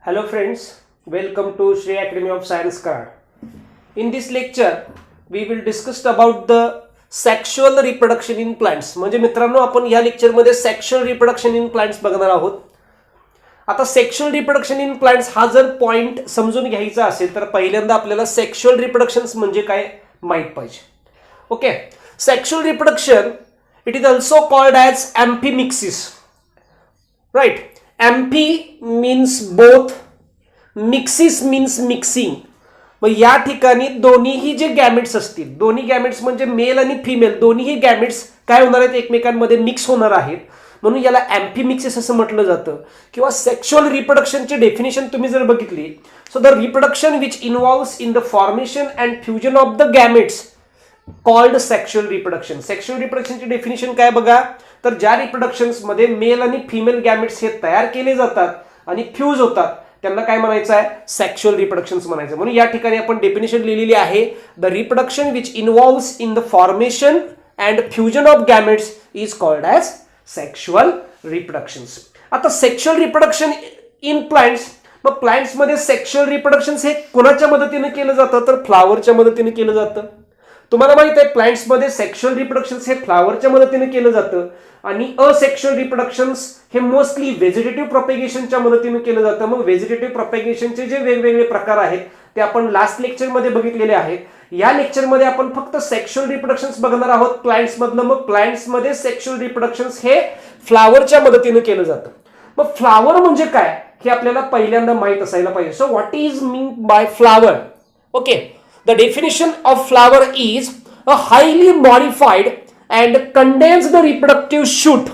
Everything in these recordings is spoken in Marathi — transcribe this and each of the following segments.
Hello friends, welcome to Shri Academy of Science Karad. In this lecture, we will discuss about the sexual reproduction in plants. म्हणजे मित्रांनो आपण या लेक्चरमध्ये सेक्शुअल रिप्रोडक्शन इन प्लांट्स बघणार आहोत. आता सेक्शुअल रिप्रोडक्शन इन प्लांट्स हा जर पॉइंट समजून घ्यायचा असेल तर पहिल्यांदा आपल्याला सेक्शुअल रिप्रोडक्शन्स म्हणजे काय माहित पाहिजे. Okay, sexual reproduction it is also called as amphimixis. Right, amphi means both, mixis means mixing. मग या ठिकाणी दोन्हीही जे गॅमेट्स असतील, दोन्ही गॅमेट्स म्हणजे मेल आणि फिमेल दोन्हीही गॅमेट्स काय होणार आहेत, एकमेकांमध्ये मिक्स होणार आहेत, म्हणून याला एम्फिमिक्सिस असं म्हटलं जातं. किंवा सेक्शुअल रिप्रोडक्शनची डेफिनेशन तुम्ही जर बघितली, so the reproduction which involves in the formation and fusion of the gametes called sexual reproduction. Sexual रिप्रोडक्शनची डेफिनेशन काय बघा, तर ज्या रिप्रोडक्शन्स मध्ये मेल आणि फिमेल गॅमेट्स हे तयार केले जातात आणि फ्यूज होतात त्यांना काय म्हणायचं आहे, सेक्शुअल रिप्रोडक्शन्स म्हणायचं. म्हणून या ठिकाणी आपण डेफिनेशन लिहिलेली आहे, the reproduction which involves in the formation and fusion of gametes is called as sexual reproductions. आता सेक्शुअल रिप्रोडक्शन इन प्लांट्स, मग प्लांट्स मध्ये सेक्शुअल रिप्रोडक्शन हे कोणाच्या मदतीने केलं जातं, तर फ्लावरच्या मदतीने केलं जातं. तुम्हाला माहित आहे प्लांट्समध्ये सेक्शुअल रिप्रोडक्शन हे फ्लावरच्या मदतीने केलं जातं आणि असेक्शुअल रिप्रोडक्शन्स हे मोस्टली व्हेजिटेटिव्ह प्रोपेगेशनच्या मदतीने केलं जातं. मग व्हेजिटेटिव्ह प्रोपेगेशनचे जे वेगवेगळे प्रकार आहेत ते आपण लास्ट लेक्चरमध्ये बघितलेले आहेत. या लेक्चरमध्ये आपण फक्त सेक्शुअल रिप्रोडक्शन्स बघणार आहोत प्लांट्स मधलं. मग प्लांट्समध्ये सेक्शुअल रिप्रोडक्शन्स हे फ्लावरच्या मदतीने केलं जातं. मग फ्लावर म्हणजे काय हे आपल्याला पहिल्यांदा माहित असायला पाहिजे. So what is mean by flower? Okay, the definition of flower is a highly modified and condensed reproductive shoot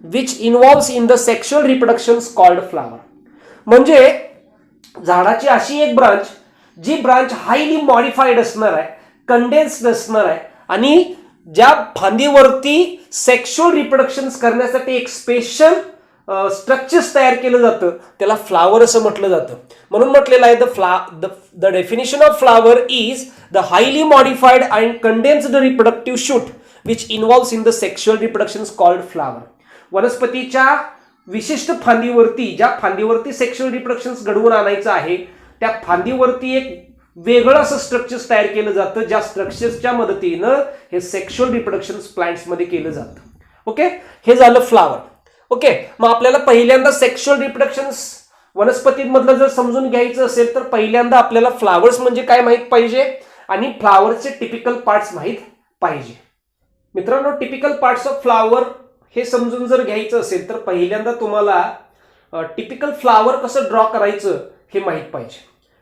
which involves in the sexual reproductions called flower. म्हणजे झाडाची अशी एक ब्रांच जी ब्रांच हायली मॉडिफाईड असणार आहे, कंडेन्स्ड असणार आहे आणि ज्या फांदीवरती सेक्शुअल रिप्रोडक्शन्स करण्यासाठी एक स्पेशल स्ट्रक्चर्स तयार केलं जातं त्याला फ्लावर असं म्हटलं जातं. म्हणून म्हटलेलं आहे the definition of flower is the highly modified and condensed reproductive shoot which involves in the sexual reproductions called flower. वनस्पतीच्या विशिष्ट फांदीवरती, ज्या फांदीवरती सेक्शुअल रिप्रोडक्शन्स घडवून आणायचं आहे त्या फांदीवरती एक वेगळं असं स्ट्रक्चर्स तयार केलं जातं ज्या स्ट्रक्चर्सच्या मदतीनं हे सेक्शुअल रिप्रोडक्शन्स प्लांट्समध्ये केलं जातं. ओके, हे झालं फ्लावर. ओके, मग आपल्याला पहिल्यांदा सेक्शुअल रिप्रोडक्शन्स वनस्पतींमधलं जर समजून घ्यायचं असेल तर पहिल्यांदा आपल्याला फ्लावर्स म्हणजे काय माहित पाहिजे आणि फ्लावरचे टिपिकल पार्ट्स माहित पाहिजे. मित्रांनो, टिपिकल पार्ट्स ऑफ फ्लावर हे समजून जर घ्यायचं असेल तर पहिल्यांदा तुम्हाला टिपिकल फ्लावर कसं ड्रॉ करायचं हे माहित पाहिजे.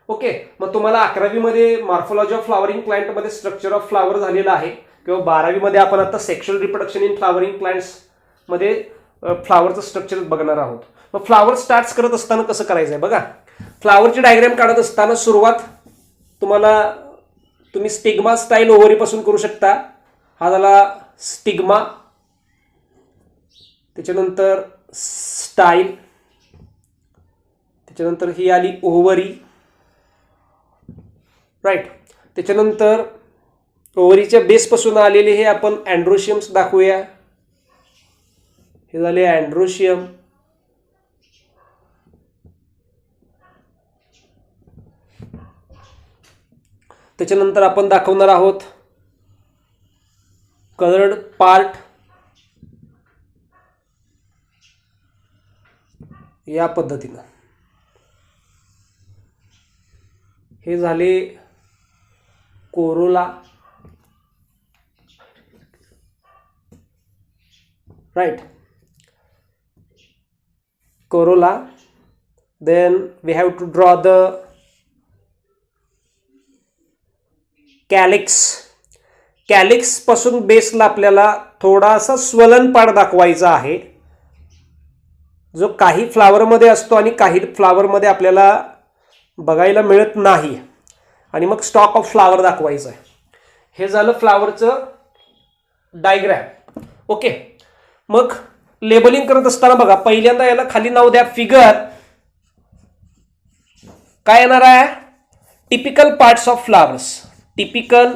ओके, मग तुम्हाला 11वी मध्ये मॉर्फोलॉजी ऑफ फ्लावरिंग प्लांट मध्ये स्ट्रक्चर ऑफ फ्लावर झालेलं आहे किंवा 12वी मध्ये आपण आता sexual reproduction in flowering plants मध्ये फ्लावरचं स्ट्रक्चर बघणार आहोत. मग फ्लावर स्टार्ट करत असताना कसं करायचंय बघा. फ्लावरची डायग्राम काढत असताना सुरुवात तुम्ही स्टिग्मा स्टाईल ओव्हरी पासून करू शकता. हा झाला स्टिग्मा, त्याच्यानंतर स्टाईल, त्याच्यानंतर ही आली ओव्हरी. राईट, त्याच्यानंतर ओव्हरीच्या बेस पासून आलेले हे आपण अँड्रोशियम्स दाखवूया. हे झाले अँड्रोशियम. त्याच्यानंतर आपण दाखवणार आहोत कलर्ड पार्ट. या पद्धतीनं हे झाले corolla. Right, corolla. Then we have to draw the calyx. calyx पासून बेसला आपल्याला थोडासा स्वलन पार्ट दाखवायचा आहे जो काही फ्लावर मध्ये असतो आणि काही फ्लावर मध्ये आपल्याला बघायला मिळत नाही आणि मग स्टॉक ऑफ फ्लावर दाखवायचं आहे. हे झालं फ्लावरचं डायग्राम. ओके, मग लेबलिंग करत असताना बघा पहिल्यांदा याला खाली नाव द्या फिगर. काय येणार आहे, typical parts of flowers. Typical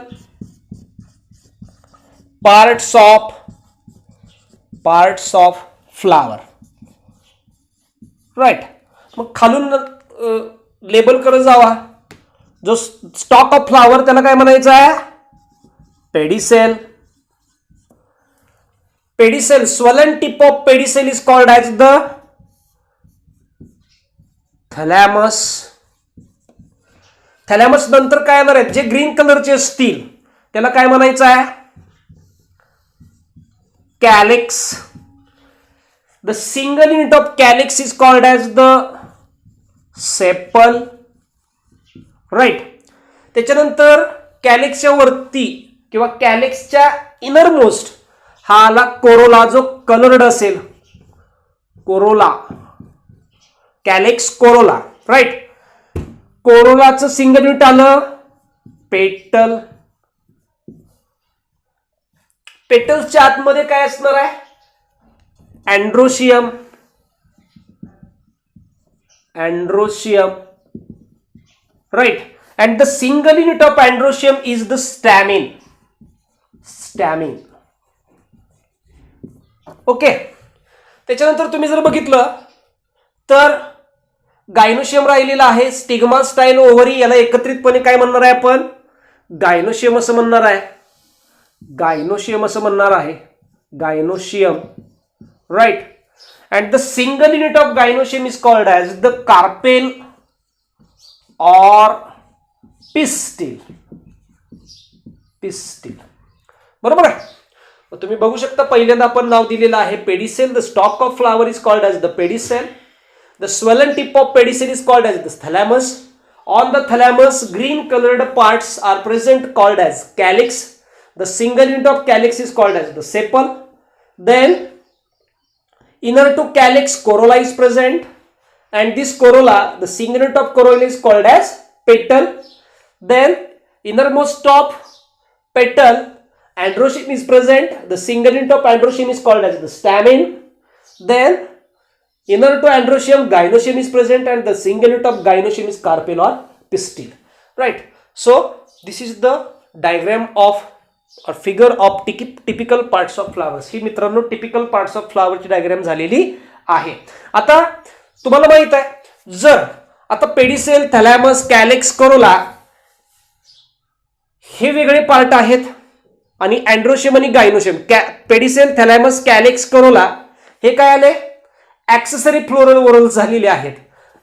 parts of flower. Right, मग खालून लेबल करत जावा. जो स्टॉक ऑफ फ्लावर त्याला काय म्हणायचं आहे? Pedicel. Pedicel, swollen tip of pedicel is called as the thalamus. थॅलॅमस नंतर काय येणार आहे? जे ग्रीन कलरचे असतील त्याला काय म्हणायचं आहे? Calyx. The single unit of calyx is called as the sepal. Right. त्याच्यानंतर कॅलिक्सच्या वरती किंवा कॅलिक्सच्या इनर मोस्ट हा आला कोरोला, जो कलर्ड असेल. Corolla, calyx corolla. राईट. कोरोलाचं सिंगल युनिट आलं पेटल. पेटल्सच्या आतमध्ये काय असणार आहे? Androecium. Androecium. Right. And the single unit of androecium is the stamen. Stamen. Okay. त्याच्यानंतर तुम्ही जर बघितलं तर गायनोशियम राहिलेला आहे. स्टिग्मा, स्टाईल, ओव्हरी याला एकत्रितपणे काय म्हणणार आहे आपण? गायनोशियम असं म्हणणार आहे. गायनोशियम असं म्हणणार आहे. Gynoecium. Right. And the single unit of gynoecium is called as the carpel or pistil. Pistil. बरोबर आहे. तुम्ही बघू शकता पहिल्यांदा आपण नाव दिलेलं आहे pedicel. The stalk of flower is called as the pedicel. The swollen tip of pedicel is called as the thalamus. On the thalamus, green colored parts are present called as calyx. The single unit of calyx is called as the sepal. Then inner to calyx corolla is present, and this corolla, the single unit of corolla is called as petal. Then innermost top petal androecium is present. The single unit of androecium is called as the stamen. Then inner to androecium gynoecium is present, and the single unit of gynoecium is carpel or pistil. Right. So this is the diagram of or figure of typical parts of flowers. ही मित्रांनो टिपिकल पार्ट्स ऑफ फ्लावरची डायग्राम झालेली आहे. आता तुम्हाला माहित आहे, जर आता पेडिसेल, थॅलॅमस, कॅलिक्स, कोरोला हे वेगळे पार्ट आहेत आणि अँड्रोशियम आणि गायनोशियम, पेडिसेल, थॅलॅमस, कॅलिक्स, कोरोला हे काय आले? ॲक्सेसरी फ्लोरल वोरल्स झालेले आहेत.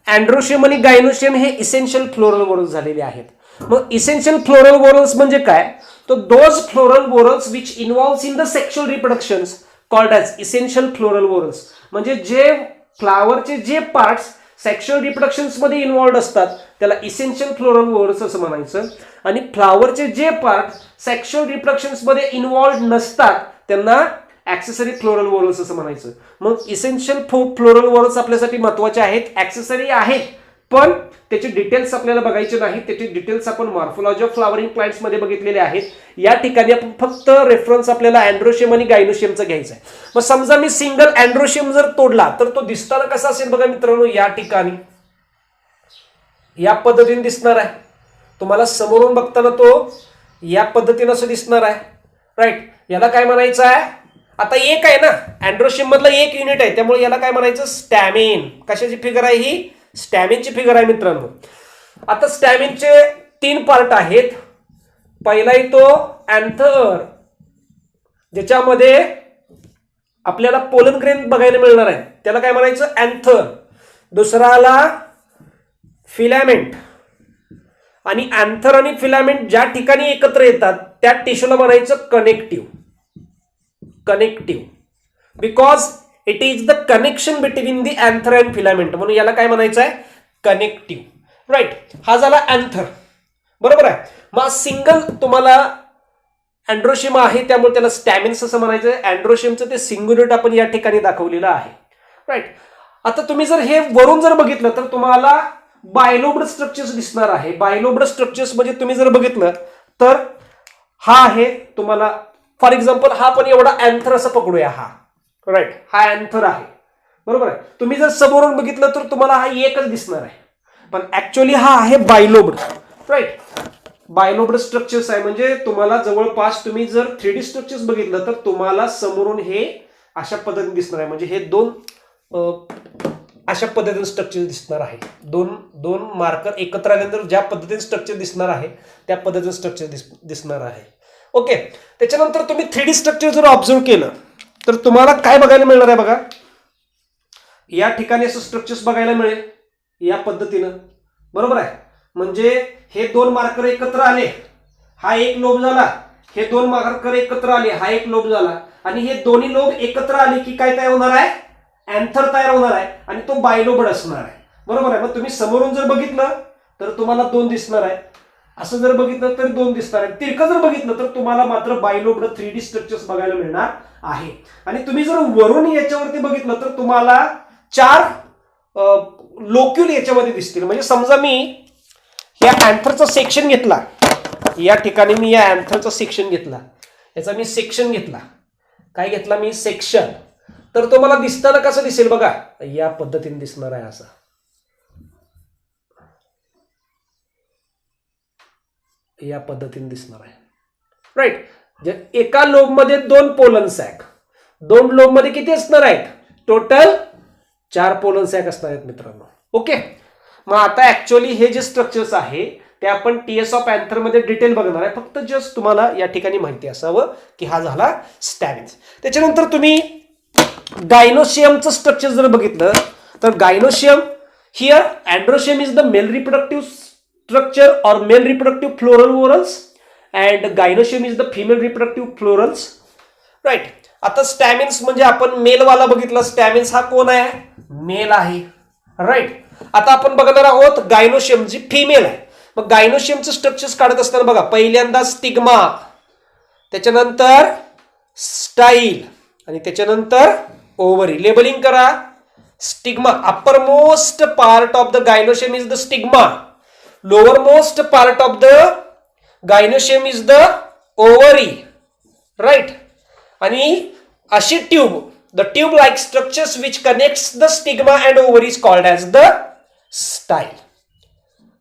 अँड्रोशियम आणि गायनोशियम हे इसेन्शियल फ्लोरल वोरल्स झालेले आहेत. मग इसेन्शियल फ्लोरल वोरल्स म्हणजे काय? तो those floral whorls which involves in the sexual reproductions called as essential floral whorls. म्हणजे जे फ्लावरचे जे पार्ट्स सेक्शुअल रिप्रोडक्शन्स मध्ये इन्व्हॉल्व्ड असतात त्याला इसेन्शियल फ्लोरल वोरल्स असं म्हणायचं, आणि फ्लावरचे जे पार्ट सेक्शुअल रिप्रोडक्शन्स मध्ये इन्व्हॉल्व्ड नसतात त्यांना ॲक्सेसरी फ्लोरल वोरल्स असं म्हणायचं. मग इसेन्शियल फ्लोरल वोरल्स आपल्यासाठी महत्वाचे आहेत, ॲक्सेसरी आहेत, पण त्याचे डिटेल्स आपल्याला बघायचे नाहीत. त्याचे डिटेल्स आपण मॉर्फोलॉजी ऑफ फ्लावरिंग प्लांट्स मध्ये बघितलेले आहेत. या ठिकाणी आपण फक्त रेफरन्स आपल्याला अँड्रोशियम आणि गायनोशियमचा घ्यायचा आहे. मग समजा मी सिंगल अँड्रोशियम जर तोडला तर तो दिसताना कसा असेल बघा मित्रांनो. या ठिकाणी या पद्धतीने दिसणार आहे. तुम्हाला समोरून बघताना तो या पद्धतीने असं दिसणार आहे. राईट. याला काय म्हणायचं आहे? आता एक आहे ना, अँड्रोशियम मधलं एक युनिट आहे, त्यामुळे याला काय म्हणायचं? स्टॅमिन. कशाची फिगर आहे ही? स्टॅमिनची फिगर आहे मित्रांनो. आता स्टॅमिनचे 3 पार्ट आहेत. पहिला येतो अँथर, ज्याच्यामध्ये आपल्याला पोलन ग्रेन बघायला मिळणार आहे, त्याला काय म्हणायचं? अँथर. दुसरा आला फिलामेंट, आणि अँथर आणि फिलामेंट ज्या ठिकाणी एकत्र येतात त्या टिश्यूला म्हणायचं connective. Connective, because it is the connection between the anther and filament, म्हणून याला काय म्हणायचं आहे? कनेक्टिव्ह. राईट. हा झाला अँथर. बरोबर आहे. मग सिंगल तुम्हाला अँड्रोशियम आहे त्यामुळे त्याला स्टॅमिन्स असं म्हणायचं आहे. अँड्रोशियमचं ते सिंग्युलेट आपण या ठिकाणी दाखवलेलं आहे. राईट. आता तुम्ही जर हे वरून जर बघितलं तर तुम्हाला बायलोब्ड स्ट्रक्चर्स दिसणार आहे. बायलोब्ड स्ट्रक्चर्स म्हणजे तुम्ही जर बघितलं तर हा आहे तुम्हाला, फॉर एक्झाम्पल हा पण एवढा अँथर असं पकडूया. हा राईट, हा अँथर आहे. बरोबर आहे. तुम्ही जर समोरून बघितलं तर तुम्हाला हा एकच दिसणार आहे, पण ऍक्च्युअली हा आहे बायलोब्ड. राईट. बायलोब्ड स्ट्रक्चर्स आहे म्हणजे तुम्हाला जवळपास तुम्ही जर 3D स्ट्रक्चर्स बघितलं तर तुम्हाला समोरून हे अशा पद्धतीने दिसणार आहे. म्हणजे हे 2 अशा पद्धतीने स्ट्रक्चर दिसणार आहे. दोन दोन मार्कर एकत्र आल्यानंतर ज्या पद्धतीने स्ट्रक्चर दिसणार आहे त्या पद्धतीने स्ट्रक्चर दिसणार आहे. ओके. त्याच्यानंतर तुम्ही 3D स्ट्रक्चर जर ऑब्झर्व केलं तर तुम्हाला काय बघायला मिळणार आहे बघा. या ठिकाणी असं स्ट्रक्चर्स बघायला मिळेल या पद्धतीनं. बरोबर आहे. म्हणजे हे दोन मार्कर एकत्र आले, हा एक लोब झाला. हे दोन मार्कर एकत्र आले, हा एक लोब झाला. आणि हे दोन्ही लोब एकत्र आले की काय तयार होणार आहे? अँथर तयार होणार आहे आणि तो बायलोबड असणार आहे. बरोबर आहे. मग तुम्ही समोरून जर बघितलं तर तुम्हाला दोन दिसणार आहे, असं जर बघितलं तर दोन दिसणार आहे. तिरकं जर बघितलं तर तुम्हाला मात्र बायलोबड 3D स्ट्रक्चर्स बघायला मिळणार आहे. आणि तुम्ही जर वरून याच्यावरती बघितलं तर तुम्हाला 4 लोक्युल याच्यामध्ये दिसतील. म्हणजे समजा मी या अँथरचा सेक्शन घेतला, या ठिकाणी मी या अँथरचा सेक्शन घेतला, याचा मी सेक्शन घेतला. काय घेतला मी? सेक्शन. तर तो मला दिसताना कसं दिसेल बघा, या पद्धतीने दिसणार आहे. असा या पद्धतीने दिसणार आहे. राईट. एका लोब मध्ये 2 पोलन सॅक, 2 लोब मध्ये किती असणार आहेत? टोटल 4 पोलन सॅक असणार आहेत मित्रांनो. ओके. मग आता ऍक्च्युअली हे जे स्ट्रक्चर्स आहे ते आपण टीएस ऑफ अँथर मध्ये डिटेल बघणार आहे. फक्त जस्ट तुम्हाला या ठिकाणी माहिती असावं की हा झाला स्टॅमिन्स. त्याच्यानंतर तुम्ही गायनोशियमचं स्ट्रक्चर जर बघितलं तर gynoecium here androecium is the male reproductive structure or male reproductive floral whorls and gynoecium is the female reproductive florals. Right. आता स्टॅमिन्स म्हणजे आपण मेलवाला बघितला. स्टॅमिन्स हा कोण आहे? मेल आहे. राईट. आता आपण बघणार आहोत गायनोशियम जी फिमेल आहे. मग गायनोशियमचं स्ट्रक्चर्स काढत असताना बघा, पहिल्यांदा स्टिग्मा, त्याच्यानंतर स्टाईल आणि त्याच्यानंतर ओव्हरी. लेबलिंग करा. Stigma, upper most part of the gynoecium is the stigma, lower most part of the gynoecium is the ovary. Right. आणि अशी tube, the tube like structures which connects the stigma and ovary is called as the style.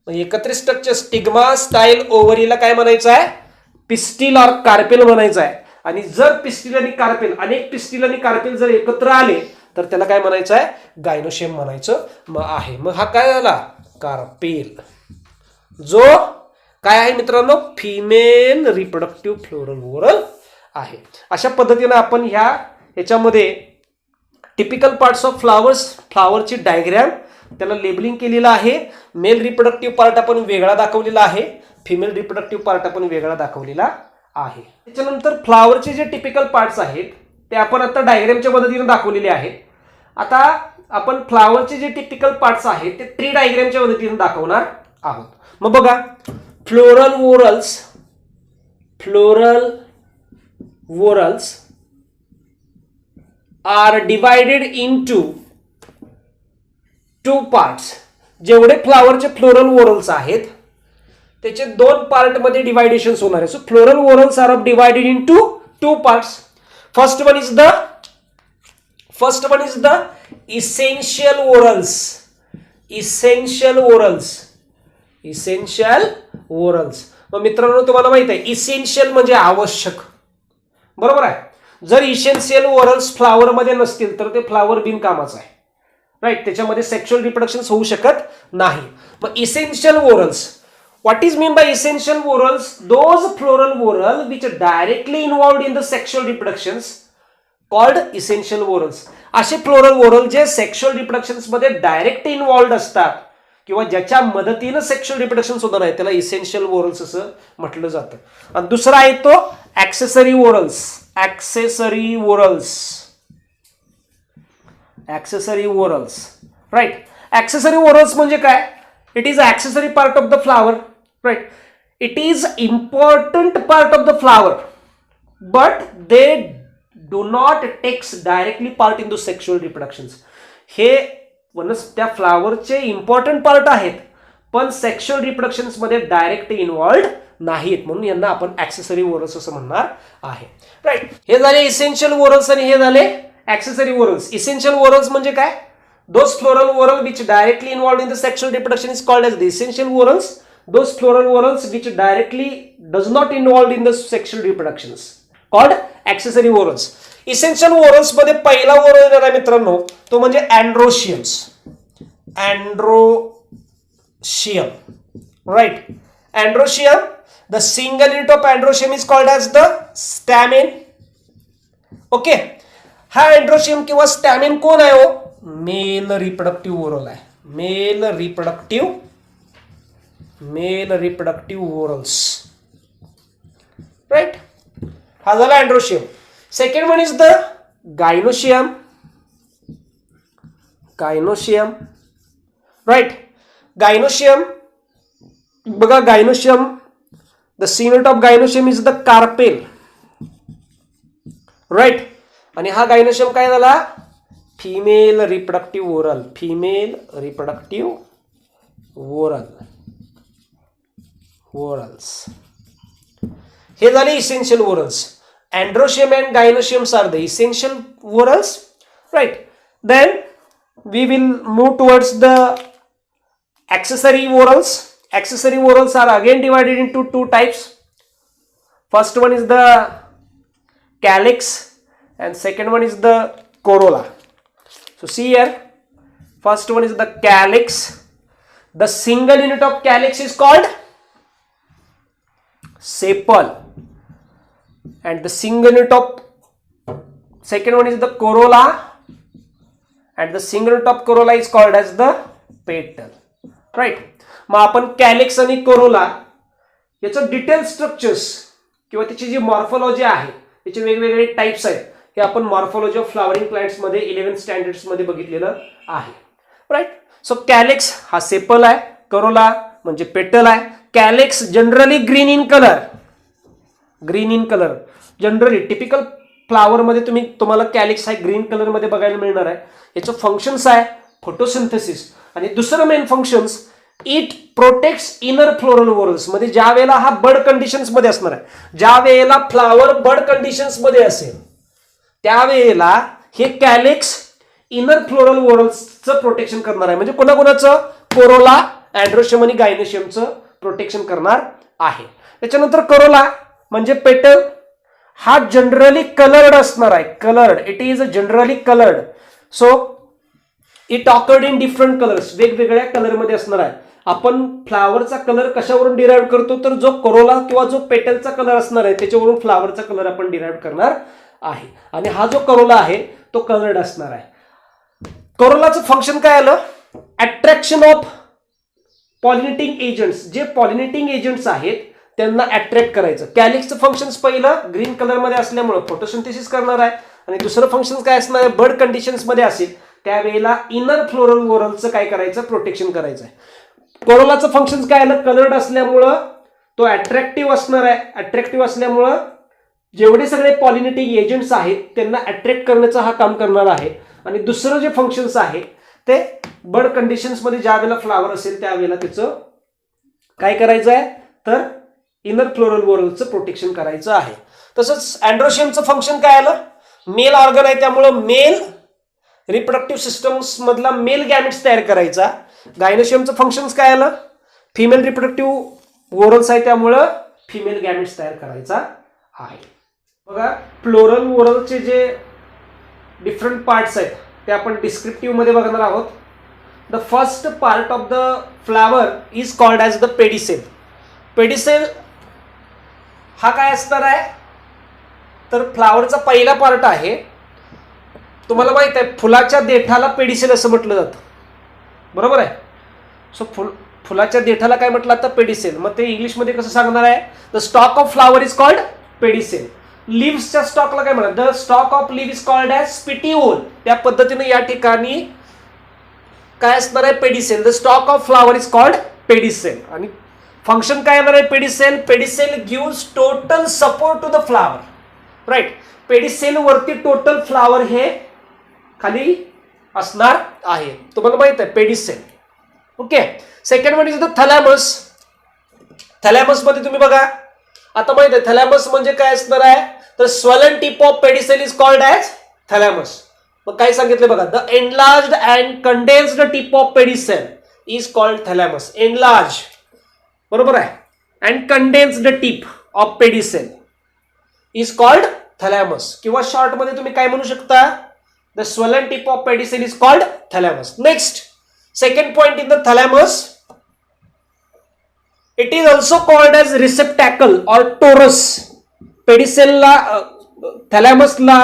एकत्रित स्ट्रक्चर स्टिग्मा, स्टाईल, ओव्हरीला काय म्हणायचं आहे? पिस्टिल ऑर कार्पेल म्हणायचं आहे. आणि जर पिस्टिल आणि कार्पेल, अनेक पिस्टिल आणि कार्पेल जर एकत्र आले तर त्याला काय म्हणायचं आहे? गायनोशियम म्हणायचं आहे. मग हा काय झाला? कार्पेल, जो काय आहे मित्रांनो? फिमेल रिप्रोडक्टिव्ह फ्लोरल वोरल आहे. अशा पद्धतीने आपण ह्याच्यामध्ये टिपिकल पार्ट्स ऑफ फ्लावर्स, फ्लावरची डायग्रॅम त्याला लेबलिंग केलेलं आहे. मेल रिप्रोडक्टिव्ह पार्ट आपण वेगळा दाखवलेला आहे, फिमेल रिप्रोडक्टिव्ह पार्ट आपण वेगळा दाखवलेला आहे. त्याच्यानंतर फ्लावरचे जे टिपिकल पार्ट्स आहेत ते आपण आता डायग्रॅमच्या मदतीने दाखवलेले आहेत. आता आपण फ्लावरचे जे टिपिकल पार्ट्स आहेत ते ट्री डायग्रॅमच्या मदतीने दाखवणार आहोत. मग बघा, floral whorls are divided into 2 parts. जेवढे फ्लावरचे फ्लोरल वोरल्स आहेत त्याचे 2 पार्ट मध्ये डिवायडेशन होणार आहे. So floral whorls are divided into 2 parts. First one is the essential whorls. मग मित्रांनो तुम्हाला माहित आहे इसेन्शियल म्हणजे आवश्यक. बरोबर आहे. जर इसेन्शियल वोरल्स फ्लावर मध्ये नसतील तर ते फ्लावर बिनकामाचं आहे. राईट. त्याच्यामध्ये सेक्शुअल रिप्रोडक्शन होऊ शकत नाही. मग essential वोरल्स, what is mean by essential whorls? Those floral whorl which are directly involved in the sexual reproductions called essential whorls. असे फ्लोरल वोरल जे सेक्शुअल रिप्रोडक्शन्स मध्ये डायरेक्ट इन्व्हॉल्ड असतात किंवा ज्याच्या मदतीनं सेक्शुअल रिप्रोडक्शन होणार आहे त्याला इसेन्शियल वोरल्स असं म्हटलं जातं. आणि दुसरा आहे तो ऍक्सेसरी वोरल्स. राईट. ऍक्सेसरी वोरल्स म्हणजे काय? It is accessory part of the flower, right? It is important part of the flower, but they do not takes directly part in the sexual reproductions. हे त्या फ्लावरचे इम्पॉर्टंट पार्ट आहेत पण सेक्शुअल रिप्रोडक्शन्स मध्ये डायरेक्ट इन्व्हॉल्ड नाहीत, म्हणून यांना आपण ऍक्सेसरी वोरल्स असं म्हणणार आहे. राईट. हे झाले इसेन्शियल वोरल्स आणि हे झाले ऍक्सेसरी वोरल्स. इसेन्शियल वोरल्स म्हणजे काय? Those floral whorl which directly involved in the sexual reproduction is called as the essential whorls. Those floral whorls which directly does not involved in the sexual reproductions called accessory whorls. Essential whorls मध्ये पहिला वोरल येणार आहे मित्रांनो तो म्हणजे अँड्रोशियम्स. androecium, right? Androecium, the single unit of androecium is called as the stamen. Okay, हा एंड्रोशियम किंवा स्टॅमिन कोण आहे हो? मेल रिप्रोडक्टिव्ह ओरल आहे. Male reproductive whorls, right? हा झाला androecium. Second one is the gynoecium. Right? Gynoecium बघा, गायनोशियम, द सिनट of gynoecium is the carpel, right? आणि हा गायनोशियम काय झाला? Female reproductive whorls. हे झाले essential whorls. Androecium and gynoeciums are the essential whorls, right? Then we will move towards the accessory orals. Accessory orals are again divided into two types. First one is the calyx and second one is the corolla. So see here, first one is the calyx. The single unit of calyx is called sepal, and the single unit of second one is the corolla, and the single unit of corolla is called as the petal, right? मग आपण कॅलिक्स आणि कोरोला याचं डिटेल स्ट्रक्चर्स किंवा त्याची जी मॉर्फोलॉजी आहे, त्याचे वेगवेगळे टाइप्स आहेत, हे आपण मॉर्फोलॉजी ऑफ फ्लावरिंग प्लांट्स मध्ये 11th स्टँडर्ड्स मध्ये बघितलेलं आहे, राईट? सो कॅलिक्स हा सेपल आहे, कोरोला म्हणजे पेटल आहे. Calyx generally green in colour. Generally typical flower मध्ये तुम्हाला कॅलिक्स हा ग्रीन कलर मध्ये बघायला मिळणार आहे. याचं फंक्शन्स आहे फोटोसिंथेसिस, आणि दुसरं main functions, it protects inner floral orals. म्हणजे ज्या वेळेला हा बर्ड कंडिशन्स मध्ये असणार आहे, ज्या वेळेला फ्लावर बर्ड कंडिशन्स मध्ये असेल, त्यावेळेला हे कॅलिक्स इनर फ्लोरल ओरल्सचं प्रोटेक्शन करणार आहे. म्हणजे कोणाकोणाचं? कोरोला, अँड्रोशियम आणि गायनोशियमचं प्रोटेक्शन करणार आहे. त्याच्यानंतर कोरोला म्हणजे पेटल, हा जनरली कलर्ड असणार आहे. Coloured, it is generally coloured. So it occurred in different colours, वेगवेगळ्या कलरमध्ये असणार आहे. आपण फ्लावरचा कलर कशावरून डिराईव्ह करतो? तर जो कोरोला किंवा जो पेटलचा कलर असणार आहे त्याच्यावरून फ्लावरचा कलर आपण डिराईव्ह करणार आहे. आणि हा जो कोरोला आहे तो कलर्ड असणार आहे. कोरोलाचं फंक्शन काय आलं? Attraction of pollinating agents. जे पॉलिनेटिंग एजंट्स आहेत त्यांना अट्रॅक्ट करायचं. कॅलिक्सचं फंक्शन पहिलं ग्रीन कलर मध्ये असल्यामुळे फोटोसिंथेसिस करणार आहे, आणि दुसरं फंक्शन काय असणार आहे? बर्ड कंडिशन्स मध्ये असेल त्यावेळेला इनर फ्लोरल ओरलचं काय करायचं? प्रोटेक्शन करायचं आहे. कोरोलाचं फंक्शन काय आलं? कलर्ड असल्यामुळं तो अट्रॅक्टिव्ह असणार आहे. अट्रॅक्टिव्ह असल्यामुळं जेवढे सगळे पॉलिनेटिंग एजंट्स आहेत त्यांना अट्रॅक्ट करण्याचं हा काम करणार आहे. आणि दुसरं जे फंक्शन्स आहे ते बर्ड कंडिशन्स मध्ये ज्या वेळेला फ्लावर असेल त्यावेळेला त्याचं काय करायचं आहे? तर इनर फ्लोरल ओरलचं प्रोटेक्शन करायचं आहे. तसंच अँड्रोशियमचं फंक्शन काय आलं? मेल ऑर्गन आहे त्यामुळं मेल रिप्रोडक्टिव्ह सिस्टम्स मधला मेल गॅमेट्स तयार करायचा. गायनोशियमचं फंक्शन काय आलं? फिमेल रिप्रोडक्टिव्ह ओरल्स आहे त्यामुळं फिमेल गॅमेट्स तयार करायचा आहे. बघा, फ्लोरल ओरलचे जे डिफरंट पार्ट्स आहेत ते आपण डिस्क्रिप्टिव्ह मध्ये बघणार आहोत. The first part of the flower is called as the pedicel. Pedicel हा काय असणार आहे? तर फ्लावरचा पहिला पार्ट आहे. तुम्हाला माहित आहे फुलाच्या देठाला पेडिसेल असं म्हटलं जातं, बरोबर आहे? सो फुलाच्या देठाला काय म्हटलं तर पेडिसेल. मग ते इंग्लिशमध्ये कसं सांगणार आहे? The stalk of flower is called pedicel. लिव्हच्या स्टॉकला काय म्हणतात? The stalk of leaf is called as petiole. त्या पद्धतीने या ठिकाणी काय असणार आहे? Pedicel. The stalk of flower is called pedicel. आणि फंक्शन काय येणार आहे? Pedicel. Pedicel gives total support to the flower, right? Pedicel वरती टोटल फ्लावर हे खाली असणार आहे. तुम्हाला माहित आहे pedicel. Okay. Second one is the thalamus. थॅलॅमस मध्ये तुम्ही बघा, आता माहित आहे थॅलॅमस म्हणजे काय असणार आहे? तर swollen tip of pedicel is called as thalamus. मग काय सांगितलं बघा? The enlarged and condensed tip of pedicel is called thalamus. Enlarge, बरोबर आहे, and condensed tip of pedicel is called thalamus. किंवा शॉर्ट मध्ये तुम्ही काय म्हणू शकता? The swollen tip of pedicel is called thalamus. Next, Second point, in the thalamus, it is also called as receptacle or torus. पेडिसेलला थॅलॅमसला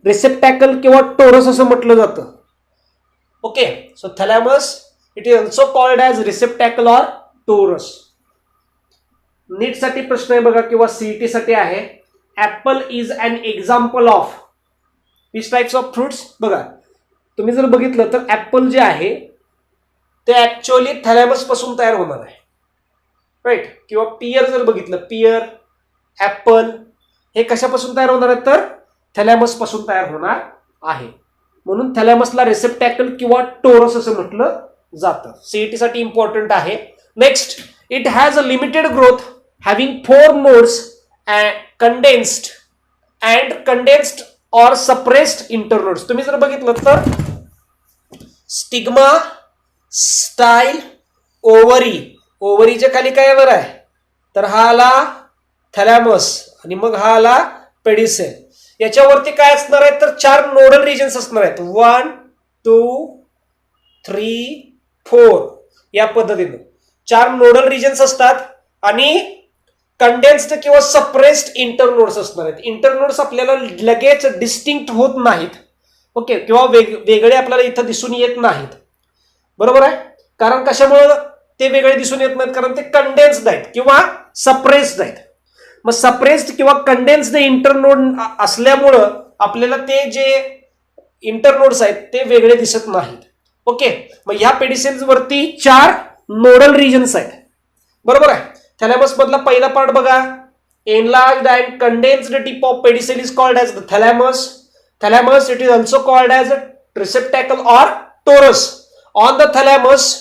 रिसेप्टॅकल किंवा टोरस असं म्हटलं जातं. Okay, so thalamus it is also called as receptacle or torus. NEET साठी प्रश्न आहे बघा किंवा सीईटी साठी आहे. Apple is an example of which types of fruits. बघा तुम्ही जर बघितलं तर ऍपल जे आहे ते ऍक्च्युअली थॅलॅमस पासून तयार होणार आहे, राईट. किंवा पियर जर बघितलं, पियर, ऍपल हे कशापासून तयार होणार आहे तर थॅलॅमस पासून तयार होणार आहे. म्हणून थॅलॅमसला रिसेप्टॅकल किंवा टोरस असं म्हटलं जातं. सीईटी साठी इम्पॉर्टंट आहे. Next, it has a limited growth having 4 nodes condensed और सप्रेस्ड इंटरनोड्स. तुम्ही जर बघितलं तर स्टिग्मा, स्टाईल, ओव्हरी. ओव्हरीच्या खाली काय वर आहे तर हा आला थॅलॅमस आणि मग हा आला पेडिसेल. याच्यावरती काय असणार आहे तर 4 नोडल रिजन्स असणार आहेत. 1, 2, 3, 4 या पद्धतीने 4 नोडल रिजन्स असतात आणि कंडेन्स्ड किंवा सप्रेस्ड इंटरनोड्स असणार आहेत. इंटरनोड्स आपल्याला लगेच डिस्टिंक्ट होत नाहीत, ओके, किंवा वेगळे आपल्याला इथं दिसून येत नाहीत. बरोबर आहे. कारण कशामुळे ते वेगळे दिसून येत नाहीत कारण ते कंडेन्स्ड आहेत किंवा सप्रेस्ड आहेत. मग सप्रेस्ड किंवा कंडेन्स्ड इंटरनोड असल्यामुळं आपल्याला ते जे इंटरनोड्स आहेत ते वेगळे दिसत नाहीत. ओके, मग ह्या पेडिसेल्स वरती 4 नोडल रिजन्स आहेत. बरोबर आहे. थॅलॅमस मधला पहिला पार्ट बघा, enlarged and condensed tip of pedicel is called as the thalamus. Thalamus it is also called as a receptacle or torus. On the thalamus,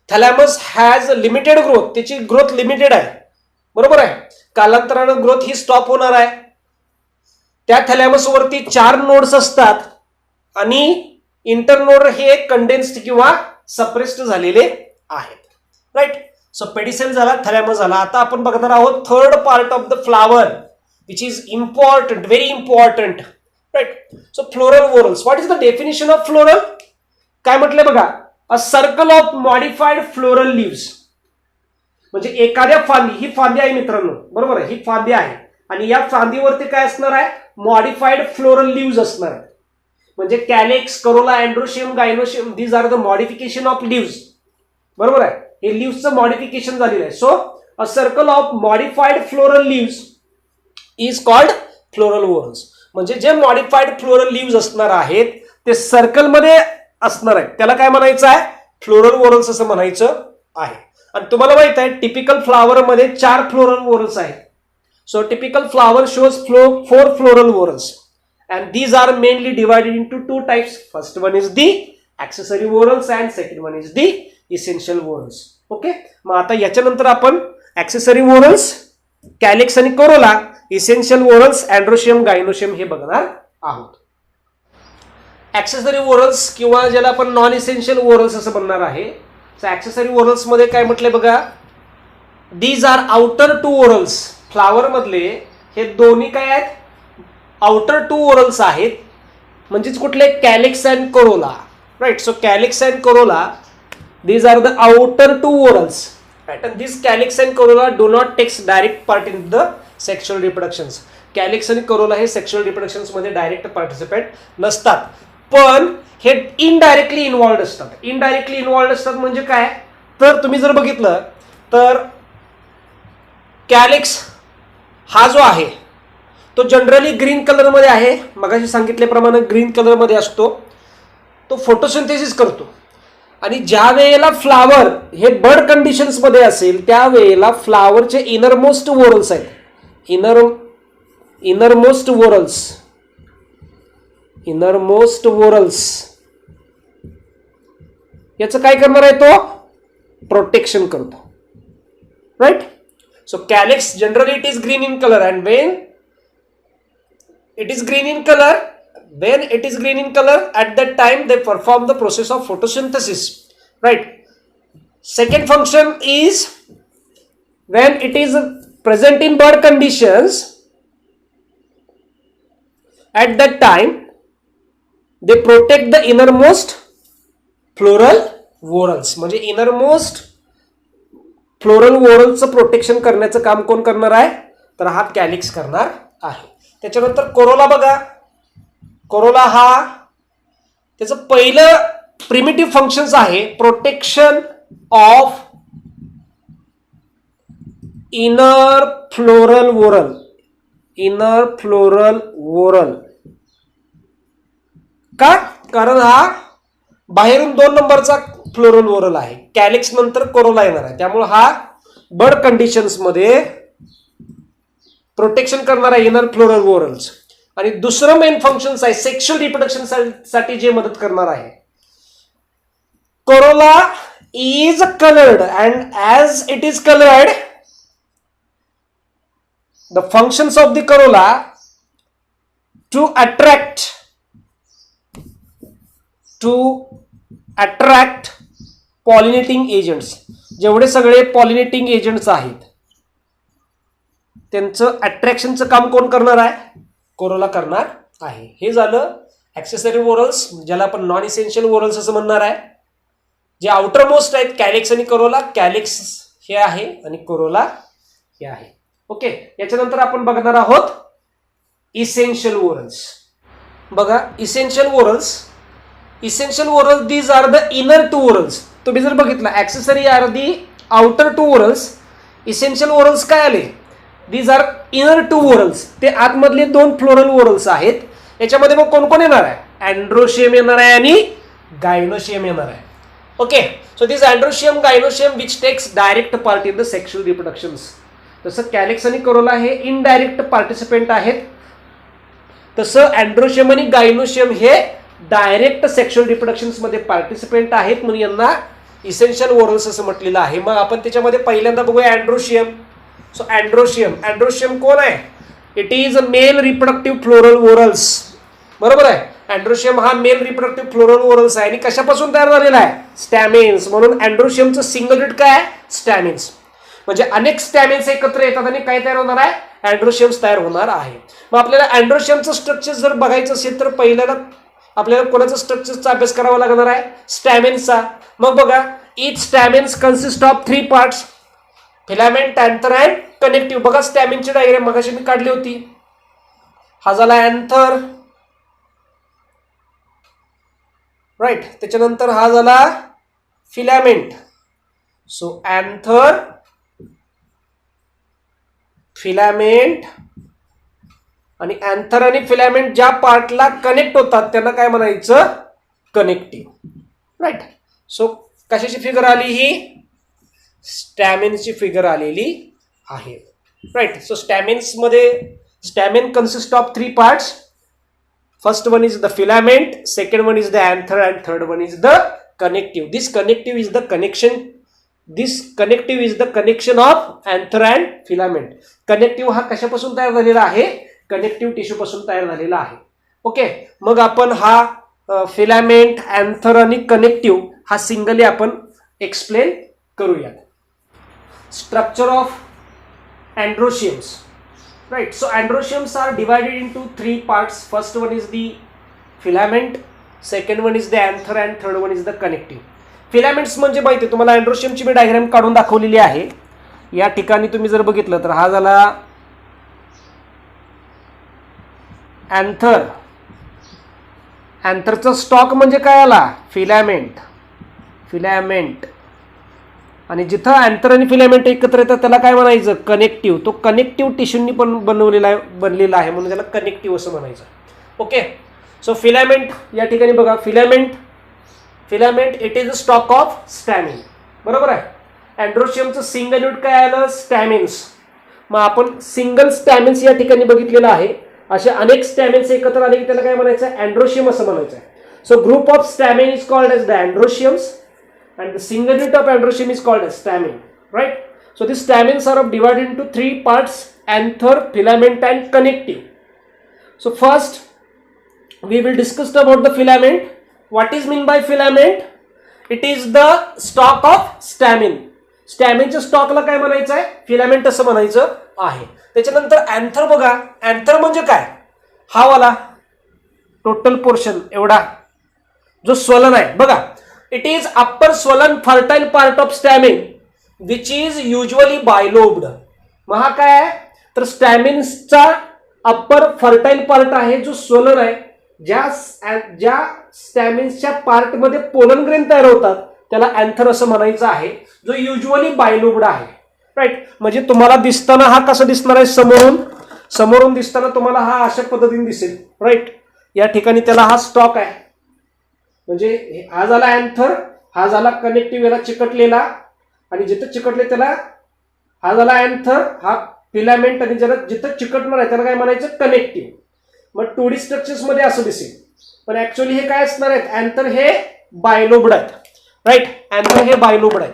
thalamus has limited growth. त्याची ग्रोथ लिमिटेड आहे. बरोबर आहे. कालांतरानं ग्रोथ ही स्टॉप होणार आहे. त्या थॅलॅमस वरती 4 नोड्स असतात आणि इंटरनोड हे कंडेन्स्ड किंवा सप्रेस्ड झालेले आहेत, राईट. सो पेडिसेल झाला, थॅलॅमस झाला. आता आपण बघणार आहोत third part of the flower which is important, very important, right. So floral whorls. What is the definition of floral. काय म्हटलंय बघा, a circle of modified floral leaves. म्हणजे एखाद्या फांदी, ही फांदी आहे मित्रांनो, बरोबर आहे, ही फांदी आहे आणि या फांदीवरती काय असणार आहे मॉडिफाईड फ्लोरल लिव्स असणार आहे. म्हणजे calyx, corolla, androecium, gynoecium, these are the modification of leaves. बरोबर आहे. हे लिव्सचं मॉडिफिकेशन झालेलं आहे. So a circle of modified floral leaves is called floral whorls. म्हणजे जे मॉडिफाईड फ्लोरल लिव्स असणार आहेत ते सर्कलमध्ये असणार आहेत, त्याला काय म्हणायचं आहे फ्लोरल वोरल्स असं म्हणायचं आहे. आणि तुम्हाला माहित आहे टिपिकल फ्लावर मध्ये 4 फ्लोरल वोरल्स आहेत. So typical flower shows 4 floral whorls and these are mainly divided into 2 types. First one is the accessory whorls and second one is the essential whorls. Okay, मग आता याच्यानंतर आपण ऍक्सेसरी वोरल्स, कॅलेक्स आणि कोरोला, इसेन्शियल वोरल्स, अँड्रोशियम, गायनोशियम हे बघणार आहोत. ऍक्सेसरी वोरल्स किंवा ज्याला आपण नॉन इसेन्शियल वोरल्स असं म्हणणार आहे. ऍक्सेसरी वोरल्स मध्ये काय म्हटलंय बघा, दीज आर आउटर 2 वोरल्स. फ्लावर मधले हे दोन्ही काय आहेत आउटर 2 वोरल्स आहेत. म्हणजेच कुठले calyx and corolla, right. So calyx and corolla, these are the outer 2 whorls, right, and these calyx and corolla do not take direct part in the sexual reproductions. Calyx आणि corolla हे sexual reproductions मध्ये डायरेक्ट पार्टिसिपेट नसतात, पण हे इनडायरेक्टली इन्व्हॉल्ड असतात. इनडायरेक्टली इन्व्हॉल्ड असतात म्हणजे काय तर तुम्ही जर बघितलं तर कॅलेक्स हा जो आहे तो जनरली ग्रीन कलर मध्ये आहे. मगाशी सांगितल्याप्रमाणे ग्रीन कलर मध्ये असतो. तो फोटोसिंथेसिस करतो आणि ज्या वेळेला फ्लावर हे बर्ड कंडिशन्स मध्ये असेल त्यावेळेला फ्लावरचे इनरमोस्ट वोरल्स आहेत. इनरमोस्ट वोरल्स याचं काय करणार आहे तो प्रोटेक्शन करतो, right. So calyx generally it is green in colour and when it is green in colour, when it is green in color, at that time they perform the process of photosynthesis, right. Second function is when it is present in bird conditions, at that time they protect the innermost floral whorls, म्हणजे इनरमोस्ट फ्लोरल वोरल्सचं प्रोटेक्शन करण्याचं काम कोण करणार आहे, तर हा कॅलिक्स करणार आहे. त्याच्यानंतर कोरोला बघा, कोरोला हा त्याचं पहिलं प्रिमिटिव्ह फंक्शन्स आहे protection of inner floral whorl, inner floral whorl. का, कारण हा बाहेरून 2 नंबरचा फ्लोरल वोरल आहे, कॅलिक्स नंतर कोरोला येणार आहे, त्यामुळे हा बर्ड कंडिशन्स मध्ये प्रोटेक्शन करणार आहे इनर फ्लोरल वोरल्स. आणि दुसरं मेन फंक्शन आहे सेक्शुअल रिप्रोडक्शन साठी जे मदत करणार आहे. Corolla is coloured and as it is coloured, the functions of the corolla to attract pollinating agents. जेवढे सगळे पॉलिनेटिंग एजंट्स आहेत त्यांचं अट्रॅक्शनचं काम कोण करणार आहे, कोरोला करणार आहे. हे झालं ऍक्सेसरी वोरल्स, ज्याला आपण नॉन इसेन्शियल वोरल्स असं म्हणणार आहे. जे आउटर मोस्ट आहेत कॅलिक्स आणि कोरोला, कॅलिक्स हे आहे आणि कोरोला हे आहे. ओके, याच्यानंतर आपण बघणार आहोत इसेन्शियल वोरल्स. बघा essential whorls, essential whorls these are the inner two whorls. तुम्ही जर बघितलं accessory are the outer two whorls, essential whorls काय आले, these are inner two whorls, ते आतमधले 2 फ्लोरल वोरल्स आहेत. याच्यामध्ये मग कोण कोण येणार आहे, अँड्रोशियम येणार आहे आणि गायनोशियम येणार आहे. Okay, so this androecium gynoecium which takes direct part in the sexual reproductions. तसं कॅलिक्स आणि कोरोला हे इनडायरेक्ट पार्टिसिपेंट आहेत, तसं अँड्रोशियम आणि गायनोशियम हे डायरेक्ट सेक्शुअल रिप्रोडक्शन्स मध्ये पार्टिसिपेंट आहेत, म्हणून यांना इसेन्शियल वोरल्स असं म्हटलेलं आहे. मग आपण त्याच्यामध्ये पहिल्यांदा बघूया अँड्रोशियम. सो अँड्रोशियम कोण आहे, it is a male reproductive floral whorls. बरोबर आहे, अँड्रोशियम हा मेल रिप्रोडक्टिव्ह फ्लोरल वोरल्स आहे आणि कशापासून तयार झालेला आहे, स्टॅमेन्स. म्हणून अँड्रोशियमचं सिंगल युनिट काय आहे, स्टॅमेन्स. म्हणजे अनेक स्टॅमेन्स एकत्र येतात आणि काय तयार होणार आहे, अँड्रोशियम्स तयार होणार आहे. मग आपल्याला अँड्रोशियमचं स्ट्रक्चर जर बघायचं असेल तर पहिल्याला आपल्याला कोणाचा स्ट्रक्चरचा अभ्यास करावा लागणार आहे, स्टॅमेन्सचा. मग बघा, each stamens consist of 3 parts, filament, anther and connective. बघा स्टॅमेनची डायग्राम मगाशी मी काढली होती. हा झाला अँथर, राईट. त्याच्यानंतर हा झाला फिलामेंट. सो अँथर, फिलामेंट आणि अँथर आणि फिलामेंट ज्या पार्टला कनेक्ट होतात त्यांना काय म्हणायचं, कनेक्टिव्ह, राईट. सो कशाची फिगर आली, ही स्टॅमेनची फिगर आलेली आहे, राईट. सो स्टॅमेन्स मध्ये stamen consist of 3 parts. First one is the filament, second one is the anther and third one is the connective. This connective is the connection of anther and filament. Connective हा कशापासून तयार झालेला आहे, कनेक्टिव्ह टिश्यू पासून तयार झालेला आहे. ओके, मग आपण हा फिलामेंट, अँथर आणि कनेक्टिव्ह हा सिंगली आपण एक्सप्लेन करूयात. Structure of androeciums, right. So androeciums are divided into 3 parts. First one is the filament, second one is the anther and third one is the connective. Filaments म्हणजे माहिती आहे तुम्हाला, अँड्रोशियमची मी डायग्राम काढून दाखवलेली आहे. या ठिकाणी तुम्ही जर बघितलं तर हा झाला अँथर. अँथरचा स्टॉक म्हणजे काय आला, फिलामेंट. आणि जिथं अँथर आणि फिलामेंट एकत्र येतात त्याला काय म्हणायचं, कनेक्टिव्ह. तो कनेक्टिव्ह टिश्यूनी पण बनलेला आहे म्हणून त्याला कनेक्टिव्ह असं म्हणायचं. ओके, सो फिलामेंट या ठिकाणी बघा, filament it is a stalk of stamen. बरोबर आहे. अँड्रोशियमचं सिंगल युनिट काय आलं, स्टॅमिन्स. मग आपण सिंगल स्टॅमिन्स या ठिकाणी बघितलेलं आहे. असे अनेक स्टॅमिन्स एकत्र आले की त्याला काय म्हणायचं, अँड्रोशियम असं म्हणायचं. So group of stamen is called as the androeciums and the single unit of androecium is called as stamen, right? So these stamens are divided into 3 parts, anther, filament and connective. So first we will discuss about the filament. What is mean by filament? It is the stalk of stamen. स्टॅमिनच्या स्टॉकला काय म्हणायचं आहे, फिलामेंट असं म्हणायचं आहे. त्याच्यानंतर अँथर बघा, अँथर म्हणजे काय, हा वाला टोटल पोर्शन एवढा जो स्वलन आहे बघा. It is upper swollen fertile part of stamen which is usually bilobed. मग हा काय आहे तर स्टॅमिन्सचा अप्पर फर्टाईल पार्ट आहे जो स्वलन आहे. ज्या स्टॅमिन्सच्या पार्टमध्ये पोलन ग्रेन तयार होतात त्याला अँथर असं म्हणायचं आहे, जो युजली बायलोब्ड आहे. राईट. म्हणजे तुम्हाला दिसताना हा कसा दिसणार आहे, समोरून दिसताना तुम्हाला हा अशा पद्धतीने दिसेल. राईट. या ठिकाणी त्याला हा स्टॉक आहे, म्हणजे हा झाला अँथर, हा झाला कनेक्टिव्ह याला चिकटलेला, आणि जिथं चिकटले त्याला हा झाला अँथर, हा फिलामेंट, आणि ज्याला जिथं चिकटणार आहे त्याला काय म्हणायचं कनेक्टिव्ह. मग 2D स्ट्रक्चर्स मध्ये असं दिसेल, पण ऍक्च्युअली हे काय असणार आहेत, अँथर हे बायलोब्ड आहेत. राईट. अँथर हे बायलोब्ड आहेत.